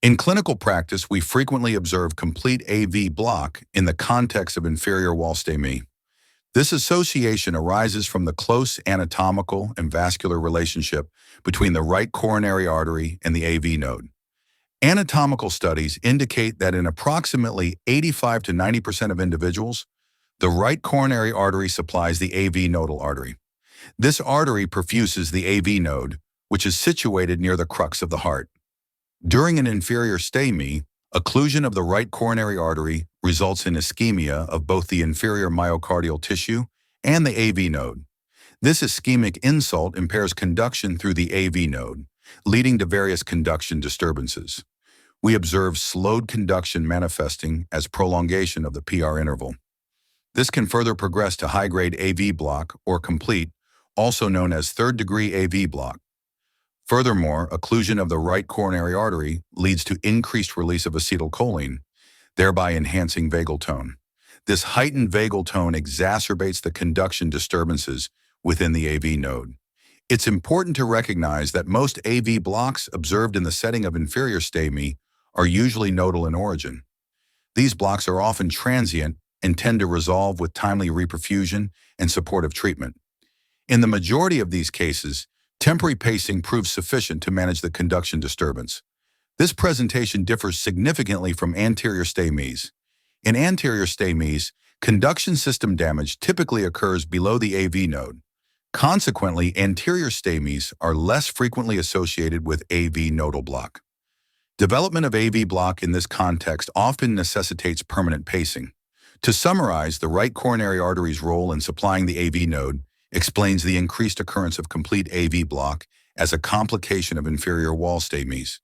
In clinical practice, we frequently observe complete AV block in the context of inferior wall STEMI. This association arises from the close anatomical and vascular relationship between the right coronary artery and the AV node. Anatomical studies indicate that in approximately 85 to 90% of individuals, the right coronary artery supplies the AV nodal artery. This artery perfuses the AV node, which is situated near the crux of the heart. During an inferior STEMI, occlusion of the right coronary artery results in ischemia of both the inferior myocardial tissue and the AV node. This ischemic insult impairs conduction through the AV node, leading to various conduction disturbances. We observe slowed conduction manifesting as prolongation of the PR interval. This can further progress to high-grade AV block or complete, also known as third-degree AV block. Furthermore, occlusion of the right coronary artery leads to increased release of acetylcholine, thereby enhancing vagal tone. This heightened vagal tone exacerbates the conduction disturbances within the AV node. It's important to recognize that most AV blocks observed in the setting of inferior STEMI are usually nodal in origin. These blocks are often transient and tend to resolve with timely reperfusion and supportive treatment. In the majority of these cases, temporary pacing proves sufficient to manage the conduction disturbance. This presentation differs significantly from anterior STEMIs. In anterior STEMIs, conduction system damage typically occurs below the AV node. Consequently, anterior STEMIs are less frequently associated with AV nodal block. Development of AV block in this context often necessitates permanent pacing. To summarize, the right coronary artery's role in supplying the AV node explains the increased occurrence of complete AV block as a complication of inferior wall STEMIs.